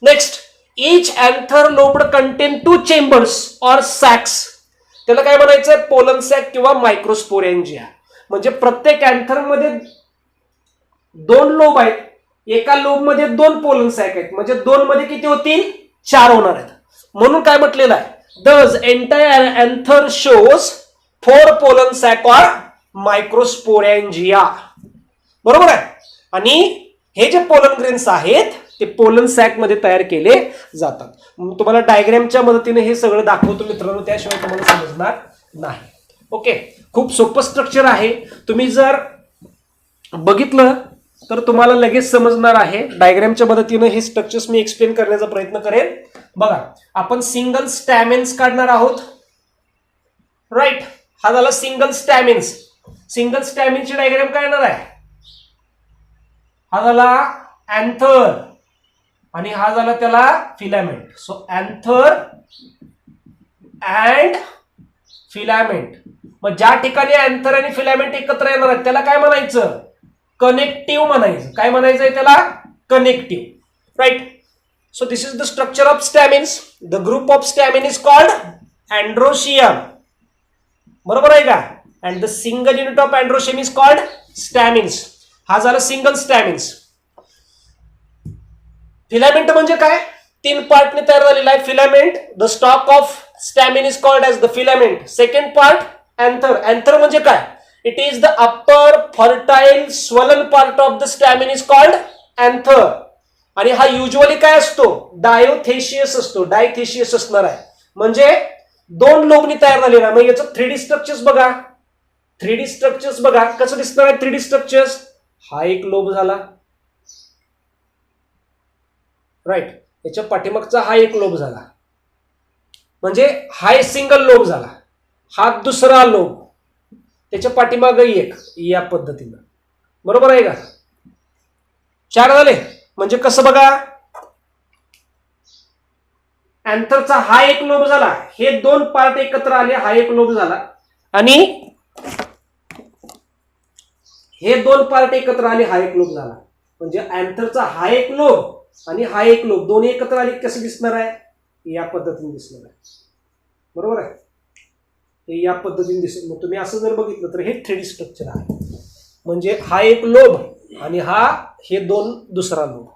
Next, each anther lobed contain 2 chambers or sacs. त्याला काय म्हणायचं, पोलन सॅक किंवा मायक्रोस्पोरेंजिया. म्हणजे प्रत्येक अँथर मध्ये 2 लोब आहेत, एका लोब मध्ये 2 पोलन सॅक आहेत, म्हणजे 2 मध्ये किती होतील, 4 होणार आहेत. म्हणून काय म्हटलेलं आहे, the entire anther shows 4 pollen sac or microsporangia. बरोबर आहे. आणि हे जे पोलन ग्रेन्स आहेत ते पोलन सॅक मध्ये तयार केले जातात. तुम्हाला डायग्रामच्या मदतीने हे सगळं दाखवतो मित्रांनो, त्याशिवाय तुम्हाला समजणार नाही. ओके. खूप सोपं स्ट्रक्चर आहे. तुम्ही जर बघितलं तर तुम्हाला लगेच समजणार आहे. डायग्रामच्या मदतीने हे स्ट्रक्चर्स मी एक्सप्लेन करण्याचा प्रयत्न करेन. बघा, आपण सिंगल स्टॅमिन्स काढणार आहोत. राईट. हा झाला सिंगल स्टॅमिन्स. सिंगल स्टॅमिनची डायग्राम काय येणार आहे, हा झाला अँथर आणि हा झाला त्याला filament. So anther and filament. मग ज्या ठिकाणी अँथर आणि फिलामेंट एकत्र येणार आहेत त्याला काय म्हणायचं, कनेक्टिव्ह म्हणायचं. काय म्हणायचं आहे त्याला, connective. Right. So this is the structure of stamens. The group of stamen is called androecium. बरोबर आहे का. And the single unit of androecium is called stamens. हा झाला सिंगल स्टॅमिन्स. फिलामेंट म्हणजे काय, 3 पार्टने तयार झालेला आहे filament. The stalk of stamen is called as the filament. Second part anther. Anther म्हणजे काय, it is the upper fertile swollen part of the stamen is called anther. आणि हा युजली काय असतो, डायोथेशियस असतो. डायथेशियस असणार आहे, म्हणजे 2 लोबनी तयार झालेला. मग याचं 3D स्ट्रक्चर्स बघा. 3D स्ट्रक्चर्स बघा कसं दिसणार आहे. 3D स्ट्रक्चर्स, हा एक लोब झाला. राईट. याच्या पाठीमागचा हा एक लोब झाला, म्हणजे हा एक सिंगल लोब झाला. हा दुसरा लोब, त्याच्या पाठीमाग एक, या पद्धतीनं. बरोबर आहे का. 4 झाले. म्हणजे कसं बघा, अँथरचा हा एक लोब झाला, हे 2 पार्ट एकत्र आले, हा एक लोब झाला, आणि हे 2 पार्ट एकत्र आले, हा एक लोब झाला. म्हणजे अँथरचा हा एक लोब आणि हा एक लोब दोन्ही एकत्र आले कसं दिसणार आहे, या पद्धतीने दिसणार आहे. बरोबर आहे. हे या पद्धतीने दिसेल. मग तुम्ही असं जर बघितलं तर हे 3D स्ट्रक्चर आहे. म्हणजे हा एक लोब आणि हे 2 दुसरा लोब,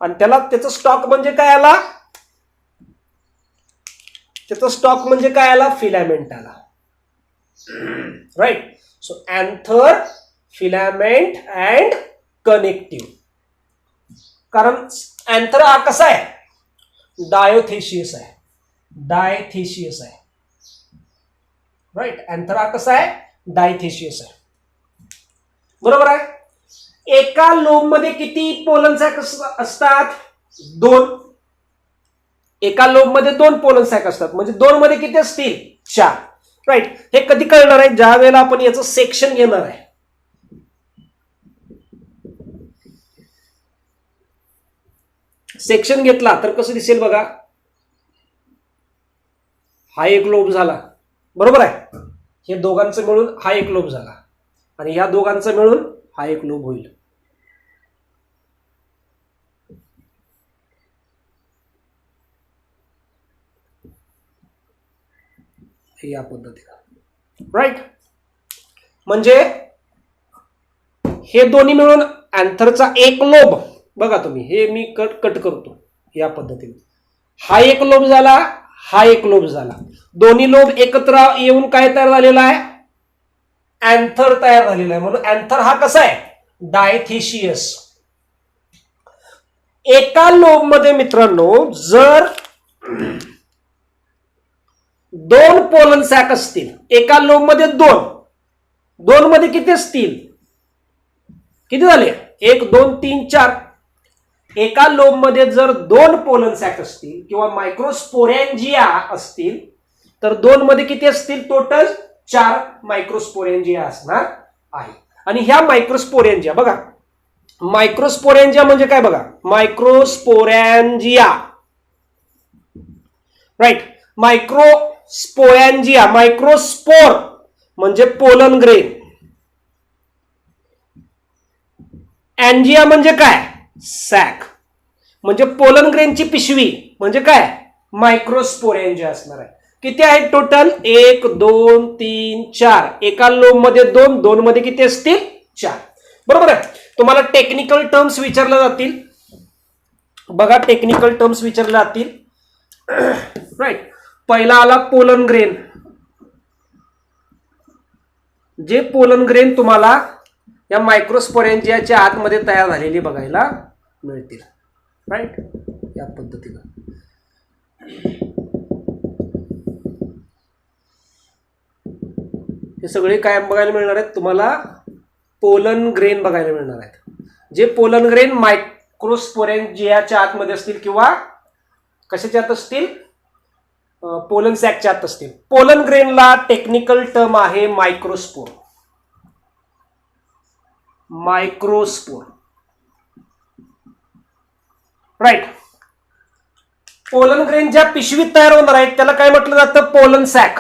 आणि त्याचा स्टॉक म्हणजे काय आला, त्याचा स्टॉक म्हणजे काय आला, फिलामेंट आला. Right. So anther, filament and connective. कारण अँथर हा कसा आहे, डायोथेशियस आहे. डायथेशियस आहे. राईट. अँथर हा कसा आहे, डायथेशियस आहे. बरोबर आहे. एका लोब मध्ये किती पोलन सॅक असतात, 2. एका लोब मध्ये 2 पोलन सॅक असतात, म्हणजे 2 मध्ये किती असतील, 4. राईट. हे कधी कळणार आहे, ज्या वेळेला आपण याचं सेक्शन घेणार आहे. सेक्शन घेतला तर कसं दिसेल बघा, हा एक लोब झाला. बरोबर आहे. हे दोघांचं मिळून हा एक लोब झाला, आणि ह्या दोघांचं मिळून हा एक लोब होईल. या पद्धतीने. राईट. म्हणजे हे दोन्ही मिळून अँथरचा एक लोब, बघा तुम्ही, हे मी कट करतो या पद्धतीने. हा एक लोब झाला, हा एक लोब झाला. दोन्ही लोब एकत्र येऊन काय तयार झालेला आहे, अँथर तयार झालेला आहे. म्हणून अँथर हा कसा आहे, डायथेशियस. एका लोब मध्ये मित्रांनो जर दोन पोलन सॅक असतील, एका लोब मध्ये दोन मध्ये किती असतील, किती झाले, 1 2 3 4. एका लोब मध्ये जर दोन पोलन सॅक असतील किंवा मायक्रोस्पोरॅन्जिया असतील तर दोन मध्ये किती असतील, टोटल 4 मायक्रोस्पोरॅन्जिया असणार आहे. आणि ह्या मायक्रोस्पोरॅन्जिया बघा, मायक्रोस्पोरॅन्जिया म्हणजे काय बघा, मायक्रोस्पोरॅन्जिया राईट. मायक्रोस्पोरॅन्जिया, मायक्रोस्पोर म्हणजे पोलन ग्रेन, अँजिया म्हणजे काय, सॅक, म्हणजे पोलन ग्रेनची पिशवी म्हणजे काय, मायक्रोस्पोरॅन्जिया असणार आहे. किती आहेत टोटल, 1 2 3 4. एका लोब मध्ये दोन मध्ये किती असतील, 4. बरोबर आहे. तुम्हाला टेक्निकल टर्म्स विचारल्या जातील बघा, टेक्निकल टर्म्स विचारल्या जातील राईट. पहिला आला पोलन ग्रेन. जे पोलन ग्रेन तुम्हाला या मायक्रोस्पोरॅन्जियाच्या आतमध्ये तयार झालेली बघायला मिळतील राईट, या पद्धतीनं. हे सगळे काय बघायला मिळणार आहेत तुम्हाला, पोलन ग्रेन बघायला मिळणार आहेत. जे पोलन ग्रेन मायक्रोस्पोरॅन्जियाच्या आतमध्ये असतील किंवा कशाच्या आत असतील, पोलन सॅकच्या आत असतील. पोलन ग्रेनला टेक्निकल टर्म आहे microspore. Microspore right. Pollen grain ज्या पिशवीत तयार होणार आहेत त्याला काय म्हटलं जातं, पोलन सॅक.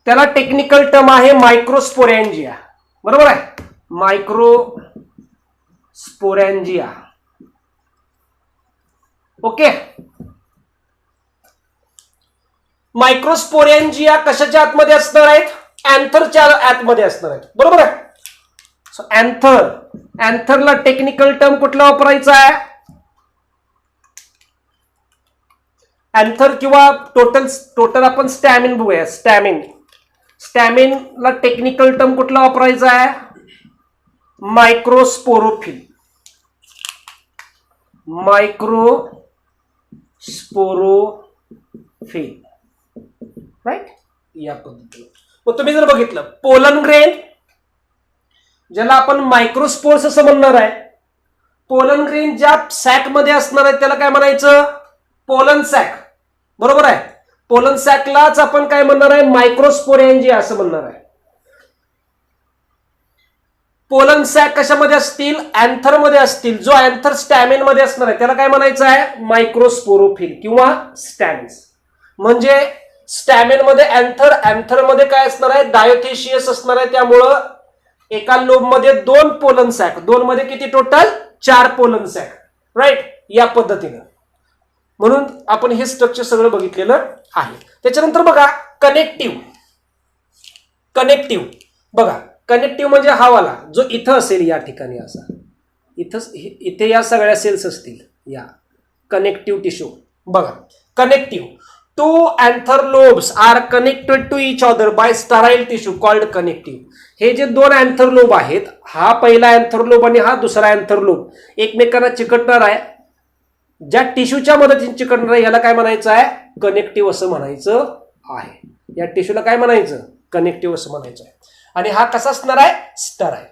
त्याला टेक्निकल टर्म आहे मायक्रोस्पोरॅन्जिया. बरोबर आहे, मायक्रोस्पोरॅन्जिया. ओके. मायक्रोस्पोरॅन्जिया कशाच्या आतमध्ये असणार आहेत, अँथरच्या आतमध्ये असणार आहेत. बरोबर आहे. सो अँथरला टेक्निकल टर्म कुठला वापरायचा आहे, अँथर किंवा टोटल आपण स्टॅमिन बघूया. स्टॅमिनला टेक्निकल टर्म कुठला वापरायचा आहे, मायक्रोस्पोरोफिल. मायक्रोस्पोरोफिल राईट, या पद्धतीने. मग तुम्ही जर बघितलं पोलन ग्रेन ज्याला आपण मायक्रोस्पोर्स असं म्हणणार आहे, पोलन ग्रेन ज्या सॅक मध्ये असणार आहे त्याला काय म्हणायचं, पोलन सॅक. बरोबर आहे. पोलन सॅकलाच आपण काय म्हणणार आहे, मायक्रोस्पोरॅन्जिया असं म्हणणार आहे. पोलन सॅक कशामध्ये असतील, अँथर मध्ये असतील. जो अँथर स्टॅमिन मध्ये असणार आहे त्याला काय म्हणायचं आहे, मायक्रोस्पोरोफिल किंवा स्टॅमिन्स. म्हणजे स्टॅमिन मध्ये अँथर मध्ये काय असणार आहे, डायोथेशियस असणार आहे. त्यामुळं एका लोब मध्ये दोन पोलन सॅक, दोन मध्ये किती टोटल, 4 पोलन सॅक राईट, या पद्धतीनं. म्हणून आपण हे स्ट्रक्चर सगळं बघितलेलं आहे. त्याच्यानंतर बघा कनेक्टिव्ह बघा, कनेक्टिव्ह म्हणजे हा वाला जो इथं असेल या ठिकाणी, असा इथे या सगळ्या सेल्स असतील, या कनेक्टिव्ह टिश्यू. बघा connective, 2 anther lobes are connected to each other by sterile tissue called connective. हे जे 2 anther lobe आहेत, हा पहिला anther lobe आणि हा दुसरा anther lobe एकमेकांना चिकटणार आहे. ज्या टिश्यूच्या मदतीने चिकटणार आहे याला काय म्हणायचं आहे, कनेक्टिव्ह असं म्हणायचं आहे. या टिश्यूला काय म्हणायचं, कनेक्टिव्ह असं म्हणायचं आहे. आणि हा कसा असणार आहे, स्टराईल.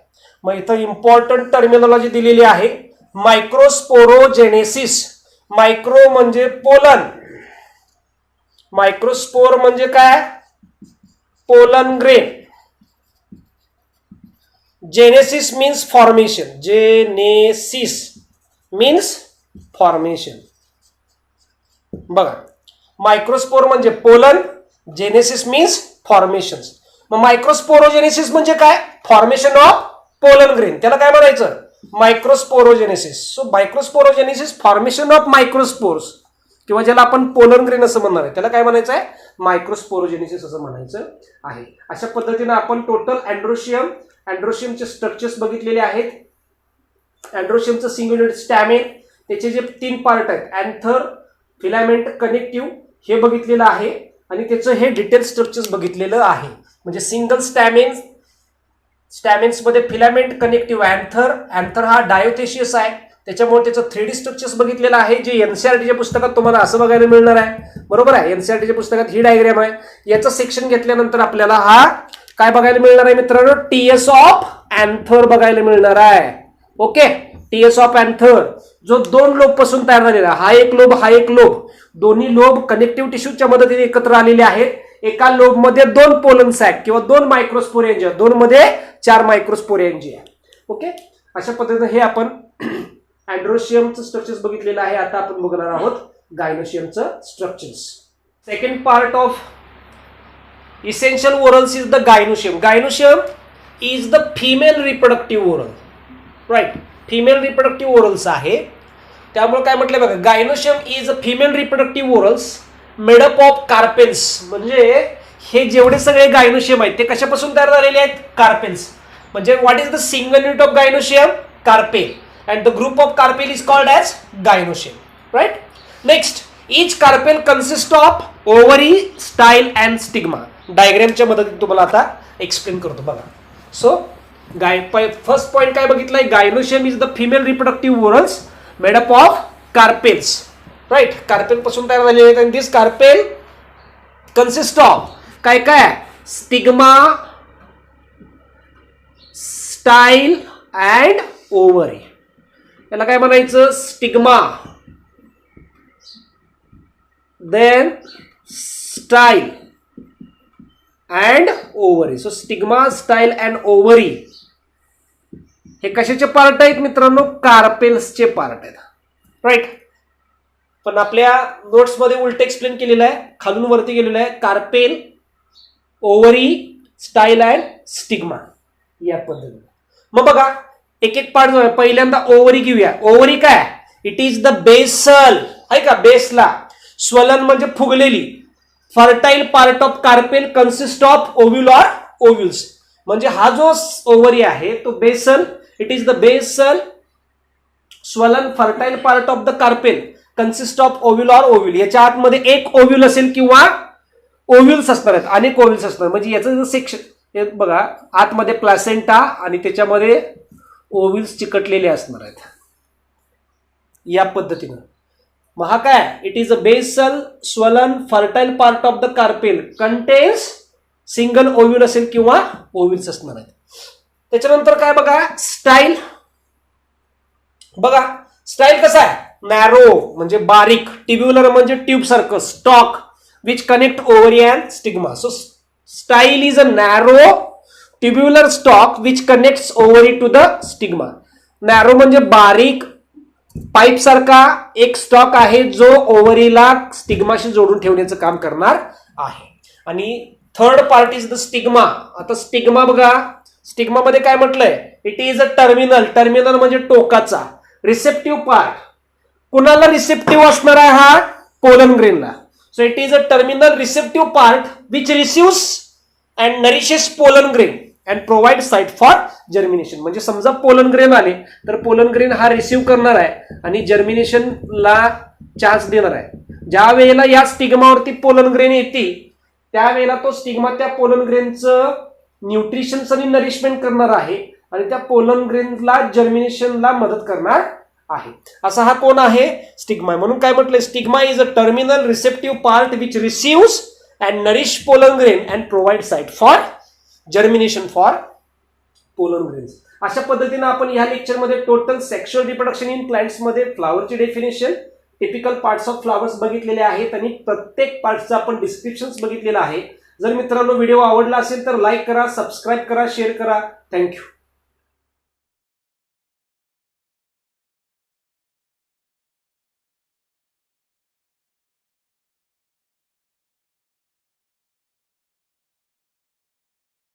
मग इथं इम्पॉर्टंट टर्मिनॉलॉजी दिलेली आहे, मायक्रोस्पोरोजेनेसिस. मायक्रो म्हणजे पोलन, मायक्रोस्पोर म्हणजे काय, pollen grain. Genesis means formation, genesis means formation. बघा मायक्रोस्पोर म्हणजे पोलन, जेनेसिस मीन्स फॉर्मेशन. मग मायक्रोस्पोरोजेनेसिस म्हणजे काय, फॉर्मेशन ऑफ पोलन ग्रेन, त्याला काय म्हणायचं, मायक्रोस्पोरोजेनेसिस. सो मायक्रोस्पोरोजेनेसिस फॉर्मेशन ऑफ मायक्रोस्पोर्स, किंवा ज्याला आपण पोलन ग्रेन असं म्हणणार आहे त्याला काय म्हणायचं आहे, मायक्रोस्पोरोजेनेसिस असं म्हणायचं आहे. अशा पद्धतीने आपण टोटल अँड्रोशियमचे स्ट्रक्चर्स बघितलेले आहेत. अँड्रोशियमचं सिंगल युनिट स्टॅमिन, त्याचे जे 3 पार्ट आहेत, अँथर, फिलामेंट, कनेक्टिव्ह, हे बघितलेलं आहे. आणि त्याचं हे डिटेल स्ट्रक्चर्स बघितलेलं आहे. म्हणजे सिंगल स्टॅमिन, स्टॅमेन्स मध्ये फिलामेंट, कनेक्टिव्ह अँथर. अँथर हा डायोथेशियस आहे, त्याच्यामुळे त्याचं 3D स्ट्रक्चर्स बघितलेलं आहे, जे एनसीईआरटीच्या पुस्तकात तुम्हाला असं बघायला मिळणार आहे. बरोबर आहे, एनसीईआरटीच्या पुस्तकात ही डायग्राम आहे. याचं सेक्शन घेतल्यानंतर आपल्याला हा काय बघायला मिळणार आहे मित्रांनो, टीएस ऑफ अँथर बघायला मिळणार आहे. ओके, टीएस ऑफ अँथर जो 2 लोब पासून तयार झालेला, हा एक लोब, हा एक लोब, दोन्ही लोब कनेक्टिव्ह टिश्यूच्या मदतीने एकत्र आलेले आहेत. एका लोब मध्ये 2 पोलन सॅक किंवा 2 मायक्रोस्पोरेंजिया, 2 मध्ये 4 मायक्रोस्पोरेंजिया. ओके, अशा पद्धतीने हे आपण अँड्रोशियमचं स्ट्रक्चर्स बघितलेलं आहे. आता आपण बघणार आहोत गायनोशियमचं structures. Second part of essential whorls is the gynoecium. Gynoecium is the female reproductive whorl. Right, female reproductive whorls आहे. त्यामुळे काय म्हटलंय बघा, gynoecium is a female reproductive whorls made up of carpels. म्हणजे हे जेवढे सगळे गायनोशियम आहेत ते कशापासून तयार झालेले आहेत, कार्पेल्स. म्हणजे what is the single unit of gynoecium, carpel. And the group of carpel is called as gynoecium. Right? Next, each carpel consists of ovary, style and stigma. डायग्रामच्या मदतीने तुम्हाला आता एक्सप्लेन करतो बघा. सो फर्स्ट पॉइंट काय बघितलंय, gynoecium is the female reproductive whorls made up of carpels. Right, carpel पासून तयार झालेले आहेत. दिस कार्पेल कन्सिस्ट ऑफ काय काय, स्टिग्मा, स्टाईल अँड ओव्हरी. याला काय म्हणायचं, stigma, then style and ovary. So stigma, style and ovary हे कशाचे पार्ट आहेत मित्रांनो, कार्पेल्सचे पार्ट आहेत. राईट, पण आपल्या नोट्स मध्ये उलट एक्सप्लेन केलेलं आहे, खालून वरती गेलेलं आहे. Carpel, ovary, style and stigma या पद्धतीने. मग बघा एक एक पार्ट जो आहे, पहिल्यांदा ओव्हरी घेऊया. ओव्हरी काय, इट इज द बेसल, आहे का, बेसला. स्वलन म्हणजे फुगलेली. Fertile part of carpel consist of ovule or ovules. म्हणजे हा जो ओव्हरी आहे तो basal, it is the basal swollen fertile part of the carpel consist of ovule or ovule. याच्या आतमध्ये एक ओव्ह्यूल असेल किंवा ओव्ह्यूल्स असणार आहेत, अनेक ओव्ह्यूल्स असणार. म्हणजे याचं सेक्शन बघा, आतमध्ये प्लासेंटा आणि त्याच्यामध्ये ओव्ह्यूल्स चिकटलेले असणार आहेत या पद्धतीनं. मग हा काय, it is a basal swollen fertile part of the carpel contains single ovule असेल किंवा ओव्ह्यूल्स असणार आहेत. त्याच्यानंतर काय बघा, स्टाईल. बघा स्टाईल कसा आहे, नॅरो म्हणजे बारीक, ट्युब्युलर म्हणजे ट्यूब सारखं, stalk which connect ovary and stigma. So style is a narrow tubular stalk which connects ovary to the stigma. Narrow म्हणजे बारीक पाईप सारखा एक स्टॉक आहे जो ओव्हरीला स्टिग्माशी जोडून ठेवण्याचं काम करणार आहे. आणि third part is the stigma. आता स्टिग्मा बघा, स्टिग्मा मध्ये काय म्हटलंय, it is a terminal. Terminal म्हणजे टोकाचा. रिसेप्टिव्ह पार्ट, कुणाला रिसेप्टिव्ह असणार आहे, हा पोलन ग्रेनला. So it is a terminal receptive part which receives and nourishes pollen grain and provide site for germination. म्हणजे समजा पोलन ग्रेन आले तर पोलन ग्रेन हा रिसिव्ह करणार आहे आणि जर्मिनेशनला चान्स देणार आहे. ज्या वेळेला या स्टिग्मावरती पोलन ग्रेन येते त्यावेळेला तो स्टिग्मा त्या पोलन ग्रेनचं न्यूट्रिशन्स आणि नरिशमेंट करणार आहे आणि त्या पोलन ग्रेनला जर्मिनेशनला मदत करणार आहे. असा हा कोण आहे, स्टिग्मा. म्हणून काय म्हटलंय, stigma is a terminal receptive part which receives and nourish pollen grain and provide site for germination for pollen grains. अशा पद्धतीने आपण या लेक्चरमध्ये total sexual reproduction in plants मध्ये फ्लॉवरची definition, typical parts of flowers बघितलेले आहेत आणि प्रत्येक पार्टचं आपण डिस्क्रिप्शन बघितलेलं आहे. जर मित्रांनो व्हिडिओ आवडला असेल तर लाईक करा, सबस्क्राईब करा, शेअर करा. थँक्यू.